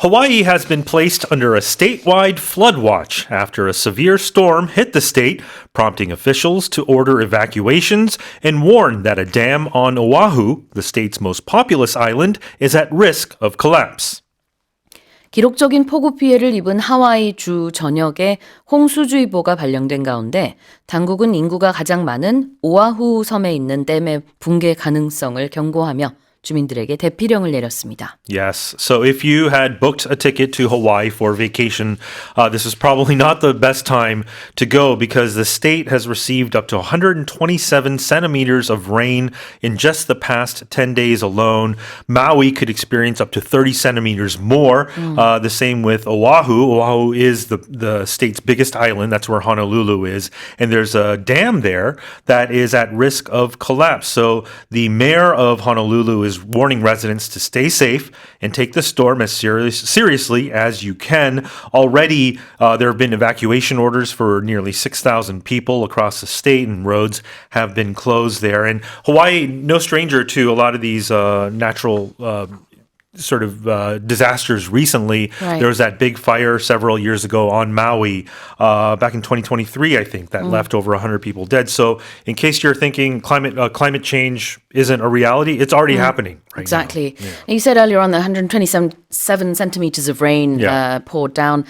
Hawaii has been placed under a statewide flood watch after a severe storm hit the state, prompting officials to order evacuations and warn that a dam on Oahu, the state's most populous island, is at risk of collapse. 기록적인 폭우 피해를 입은 하와이 주 전역에 홍수주의보가 발령된 가운데 당국은 인구가 가장 많은 오아후 섬에 있는 댐의 붕괴 가능성을 경고하며 주민들에게 대피령을 내렸습니다. Yes. So if you had booked a ticket to Hawaii for vacation, this is probably not the best time to go because the state has received up to 127 centimeters of rain in just the past 10 days alone. Maui could experience up to 30 centimeters more. The same with Oahu. Oahu is the state's biggest island. That's where Honolulu is. And there's a dam there that is at risk of collapse. So the mayor of Honolulu is warning residents to stay safe and take the storm as seriously as you can. Already, there have been evacuation orders for nearly 6,000 people across the state, and roads have been closed there. And Hawaii, no stranger to a lot of these natural disasters recently. Right. There was that big fire several years ago on Maui back in 2023, I think, that left over 100 people dead. So in case you're thinking climate change isn't a reality, it's already happening right Exactly. now. Yeah. You said earlier on that 127 centimeters of rain poured down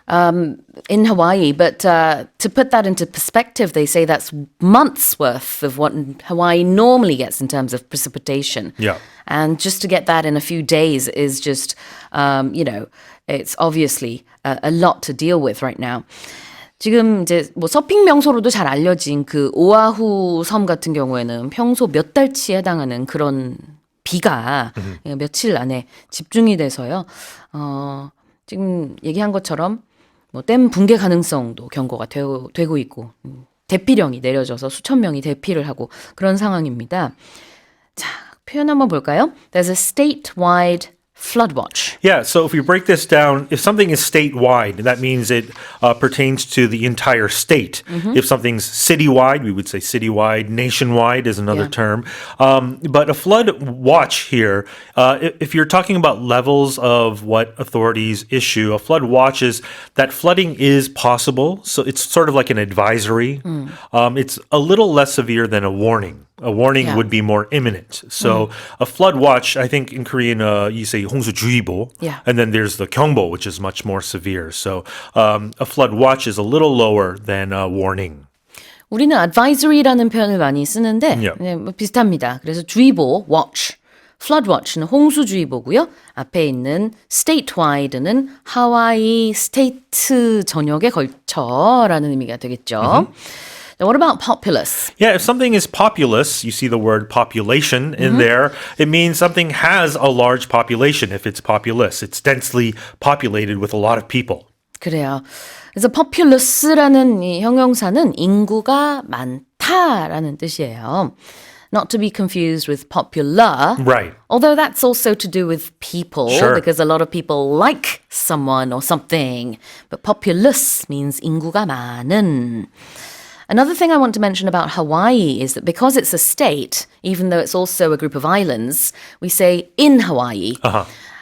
in Hawaii, but to put that into perspective, they say that's months worth of what Hawaii normally gets in terms of precipitation. Yeah. And just to get that in a few days is just, it's obviously a lot to deal with right now. 지금 이제 뭐 서핑 명소로도 잘 알려진 그 오아후 섬 같은 경우에는 평소 몇 달치에 해당하는 그런 비가 며칠 안에 집중이 돼서요. 지금 얘기한 것처럼 뭐 댐 붕괴 가능성도 경고가 되고 있고 대피령이 내려져서 수천 명이 대피를 하고 그런 상황입니다. 자, 표현 한번 볼까요? There's a statewide flood watch. Yeah, so if we break this down, if something is statewide, that means it pertains to the entire state. If something's citywide, we would say citywide. Nationwide is another term. But a flood watch here, if you're talking about levels of what authorities issue, a flood watch is that flooding is possible. So it's sort of like an advisory. It's a little less severe than a warning. A warning would be more imminent. So a flood watch, I think in Korean, you say 홍수주의보. Yeah. And then there's the 경보, which is much more severe. So a flood watch is a little lower than a warning. 우리는 advisory라는 표현을 많이 쓰는데 Yeah. 네, 뭐 비슷합니다. 그래서 주의보, watch. flood watch는 홍수주의보고요. 앞에 있는 statewide는 하와이 스테이트 전역에 걸쳐라는 의미가 되겠죠. Now, what about populous? Yeah, if something is populous, you see the word population in there, it means something has a large population if it's populous. It's densely populated with a lot of people. 그래요. 그래서 populous라는 이 형용사는 인구가 많다라는 뜻이에요. Not to be confused with popular. Right. Although that's also to do with people, Sure. because a lot of people like someone or something. But populous means 인구가 많은. Another thing I want to mention about Hawaii is that because it's a state, even though it's also a group of islands, we say in Hawaii.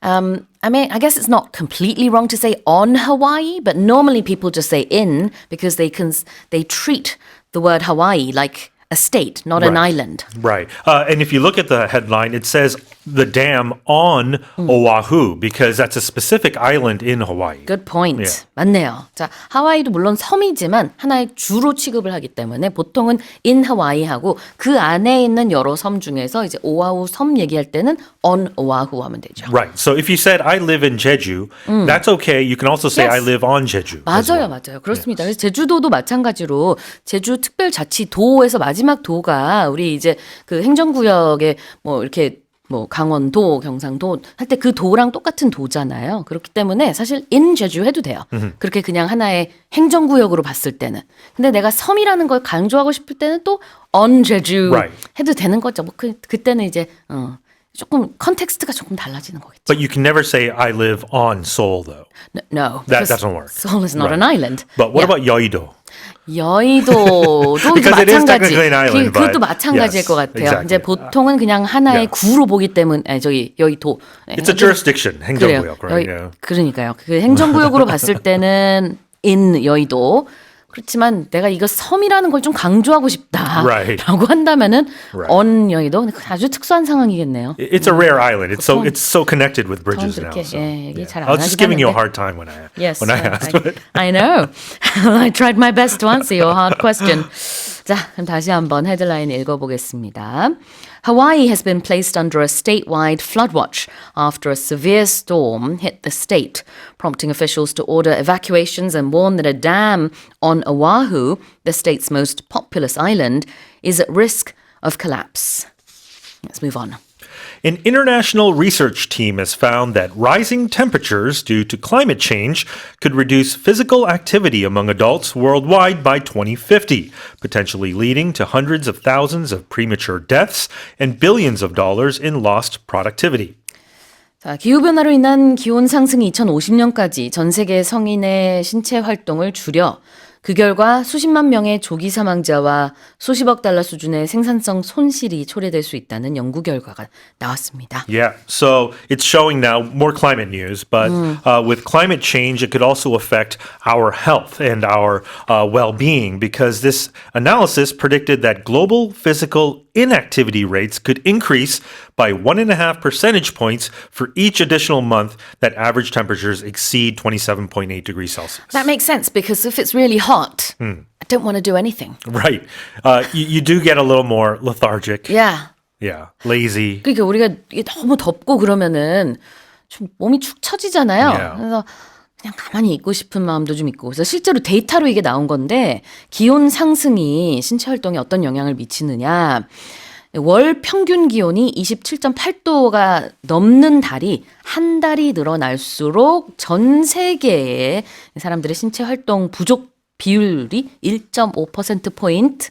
I guess it's not completely wrong to say on Hawaii, but normally people just say in because they treat the word Hawaii like a state, not an island. Right. And if you look at the headline, it says the dam on Oahu because that's a specific island in Hawaii. Good point. Yeah. 맞네요. 자, 하와이도 물론 섬이지만 하나의 주로 취급을 하기 때문에 보통은 in 하와이 하고 그 안에 있는 여러 섬 중에서 이제 오아후 섬 얘기할 때는 on 오아후 하면 되죠. Right. So if you said I live in Jeju, that's okay. You can also say Yes. I live on Jeju. as 맞아요, well. 맞아요. 그렇습니다. 그래서 제주도도 마찬가지로 제주 특별자치도에서 마지막 도가 우리 이제 그 행정구역에 뭐 이렇게 뭐 강원도, 경상도 할 때 그 도랑 똑같은 도잖아요. 그렇기 때문에 사실 in 제주 해도 돼요. 그렇게 그냥 하나의 행정구역으로 봤을 때는. 근데 내가 섬이라는 걸 강조하고 싶을 때는 또 on 제주 Right. 해도 되는 거죠. 뭐 그때는 이제 조금 컨텍스트가 조금 달라지는 거겠죠. But you can never say I live on Seoul though. No, That because doesn't work. Seoul is not Right. an island. But what Yeah. about Yeouido? 여의도도 이제 Because it is 마찬가지. technically an island, 그것도 but 마찬가지일 yes, 것 같아요. exactly. 이제 보통은 그냥 하나의 yeah. 구로 보기 때문에 저기 여의도. It's a jurisdiction, 행정구역, right? Yeah. 그러니까요. 그 행정구역으로 봤을 때는 in 여의도. 그렇지만 내가 이거 섬이라는 걸 좀 강조하고 싶다라고 Right. 한다면은 Right. on 여의도 아주 특수한 상황이겠네요. It's a rare island. 보통 It's so connected with bridges now. 그렇게 So, 얘기 yeah. 잘 I 안 was just 하긴 giving you a 하는데. hard time when I Yes, asked. I know. I tried my best to answer your hard question. 자, 그럼 다시 한번 헤드라인 읽어보겠습니다. Hawaii has been placed under a statewide flood watch after a severe storm hit the state, prompting officials to order evacuations and warn that a dam on Oahu, the state's most populous island, is at risk of collapse. Let's move on. An international research team has found that rising temperatures due to climate change could reduce physical activity among adults worldwide by 2050, potentially leading to hundreds of thousands of premature deaths and billions of dollars in lost productivity. 자, 기후변화로 인한 기온 상승이 2050년까지 전 세계 성인의 신체 활동을 줄여 그 결과 수십만 명의 조기 사망자와 수십억 달러 수준의 생산성 손실이 초래될 수 있다는 연구 결과가 나왔습니다. Yeah, so it's showing now more climate news, but with climate change, it could also affect our health and our well-being because this analysis predicted that global physical inactivity rates could increase by 1.5 percentage points for each additional month that average temperatures exceed 27.8 degrees Celsius. That makes sense because if it's really hot, I don't want to do anything. Right. You do get a little more lethargic. Yeah. Yeah. Lazy. 그러니까 우리가 이게 너무 덥고 그러면은 좀 몸이 축 처지잖아요. Yeah. 그래서 그냥 가만히 있고 싶은 마음도 좀 있고. 그래서 실제로 데이터로 이게 나온 건데 기온 상승이 신체 활동에 어떤 영향을 미치느냐. 월 평균 기온이 27.8도가 넘는 달이 한 달이 늘어날수록 전 세계의 사람들의 신체 활동 부족 비율이 1.5%포인트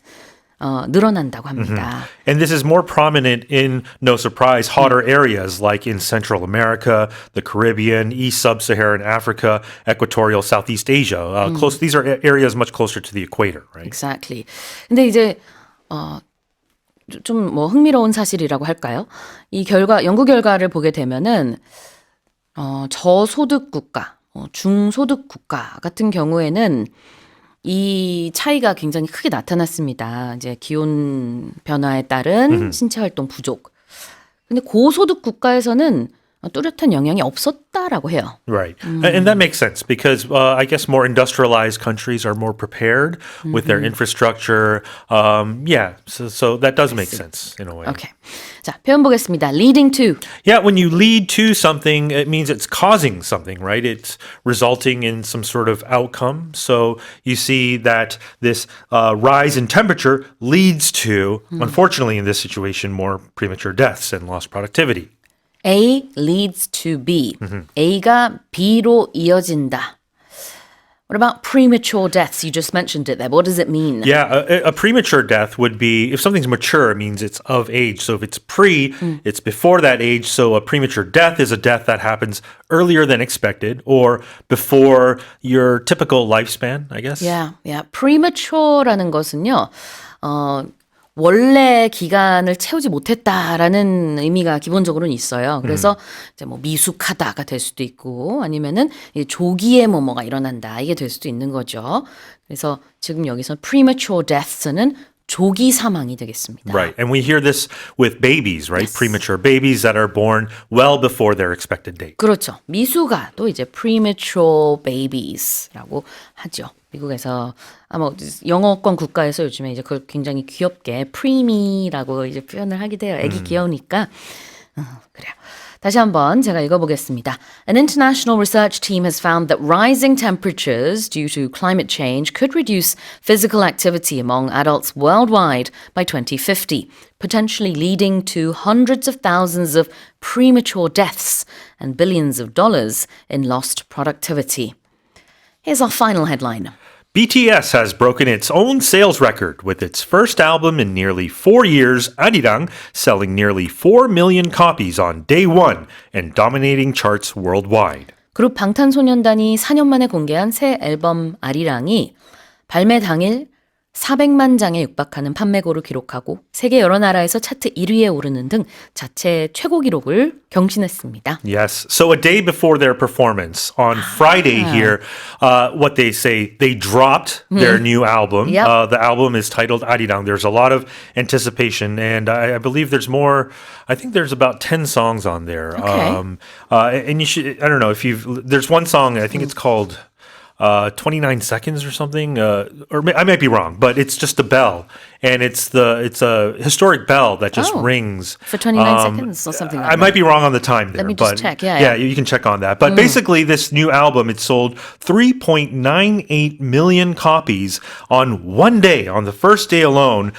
늘어난다고 합니다. And this is more prominent in, no surprise, hotter areas like in Central America, the Caribbean, East Sub-Saharan Africa, Equatorial Southeast Asia. These are areas much closer to the equator, right? Exactly. 근데 이제 좀 뭐 흥미로운 사실이라고 할까요? 이 연구 결과를 보게 되면은 저소득 국가, 중소득 국가 같은 경우에는 이 차이가 굉장히 크게 나타났습니다. 이제 기온 변화에 따른 신체 활동 부족. 근데 고소득 국가에서는 뚜렷한 영향이 없었다라고 해요. Right. And that makes sense because I guess more industrialized countries are more prepared with their infrastructure. So that does make sense in a way. 오케이. 자, 표현 보겠습니다. leading to. Yeah, when you lead to something, it means it's causing something, right? It's resulting in some sort of outcome. So you see that this rise in temperature leads to, unfortunately in this situation, more premature deaths and lost productivity. A leads to B. A가 B로 이어진다. What about premature deaths? You just mentioned it there. What does it mean? Yeah, a premature death would be, if something's mature, it means it's of age. So if it's it's before that age. So a premature death is a death that happens earlier than expected or before your typical lifespan, I guess. Yeah. Premature라는 것은요. 원래 기간을 채우지 못했다라는 의미가 기본적으로는 있어요. 그래서 이제 뭐 미숙하다가 될 수도 있고 아니면은 조기에 뭐가 일어난다 이게 될 수도 있는 거죠. 그래서 지금 여기서 premature deaths는 조기 사망이 되겠습니다. Right. And we hear this with babies, right? Yes. Premature babies that are born well before their expected date. 그렇죠. 미수가 또 이제 premature babies라고 하죠. 미국에서 아마 영어권 국가에서 요즘에 이제 그걸 굉장히 귀엽게 preeme라고 이제 표현을 하게 돼요. 애기 귀여우니까. 그래요. 다시 한번 제가 읽어보겠습니다. An international research team has found that rising temperatures due to climate change could reduce physical activity among adults worldwide by 2050, potentially leading to hundreds of thousands of premature deaths and billions of dollars in lost productivity. Here's our final headline. BTS has broken its own sales record with its first album in nearly 4 years, Arirang, selling nearly 4 million copies on day one and dominating charts worldwide. 그룹 방탄소년단이 4년 만에 공개한 새 앨범 아리랑이 발매 당일 400만 장에 육박하는 판매고를 기록하고 세계 여러 나라에서 차트 1위에 오르는 등 자체 최고 기록을 경신했습니다. Yes. So a day before their performance on Friday here, what they say, they dropped their new album. Yep. The album is titled Arirang. There's a lot of anticipation, and I believe there's more. I think there's about 10 songs on there. Okay. And you should. I don't know if you've. There's one song. I think it's called 29 seconds or something, I might be wrong, but it's just a bell, and it's a historic bell that just rings For 29 seconds or something like I might be wrong on the time there. me just but check. Yeah. you can check on that. But basically, this new album, it sold 3.98 million copies on one day, on the first day alone,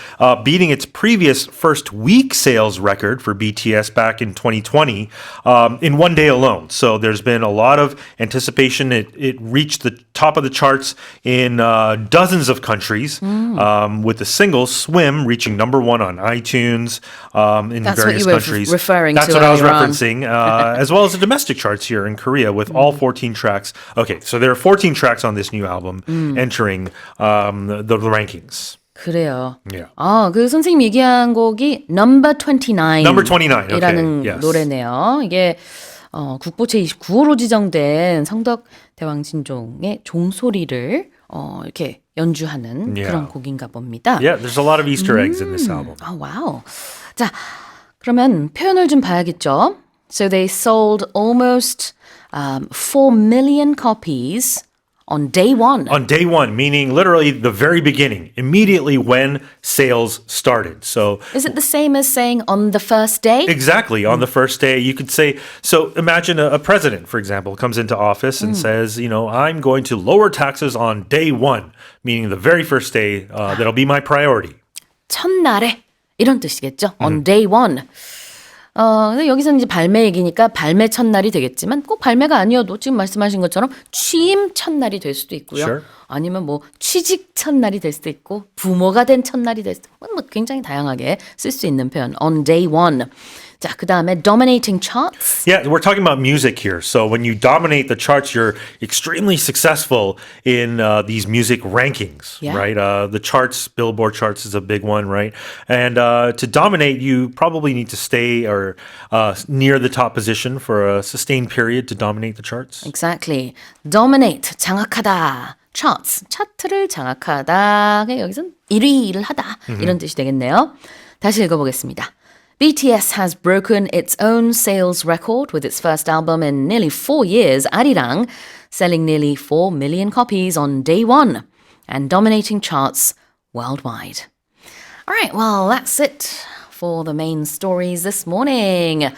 beating its previous first week sales record for BTS back in 2020 in one day alone. So there's been a lot of anticipation. It reached the top of the charts in dozens of countries, with the single Swim reaching number one on iTunes in That's what various you were countries. referring That's to what I was earlier on. referencing, as well as the domestic charts here in Korea with all 14 tracks. Okay, so there are 14 tracks on this new album entering the rankings. 그래요. Yeah. 그 선생님 얘기한 곡이 Number 29. Number 29, 이라는 okay, yes. 노래네요. 이게 국보 제29호로 지정된 성덕 대왕진종의 종소리를 이렇게 연주하는 Yeah. 그런 곡인가 봅니다. Yeah, there's a lot of Easter eggs in this album. 와우. 자, 그러면 표현을 좀 봐야겠죠. So they sold almost 4 million copies on day one. On day one, meaning literally the very beginning, immediately when sales started. So Is it the same as saying on the first day? exactly on the first day, you could say, so imagine a president, for example, comes into office and says, I'm going to lower taxes on day one, meaning the very first day, that'll be my priority. 첫날에 이런 뜻이겠죠. On day one. 근데 여기서는 이제 발매 얘기니까 발매 첫날이 되겠지만 꼭 발매가 아니어도 지금 말씀하신 것처럼 취임 첫날이 될 수도 있고요. Sure. 아니면 뭐 취직 첫날이 될 수도 있고 부모가 된 첫날이 될 수도 있고 뭐 굉장히 다양하게 쓸 수 있는 표현. On day one. 자, 그 다음에 dominating charts. Yeah, we're talking about music here. So when you dominate the charts, you're extremely successful in these music rankings, Yeah. right? The charts, Billboard charts is a big one, right? And to dominate, you probably need to stay or near the top position for a sustained period to dominate the charts. Exactly. Dominate, 장악하다. Charts, 차트를 장악하다. 여기선 1위를 하다. 이런 뜻이 되겠네요. 다시 읽어보겠습니다. BTS has broken its own sales record with its first album in nearly 4 years, Arirang, selling nearly 4 million copies on day one and dominating charts worldwide. All right, well, that's it for the main stories this morning.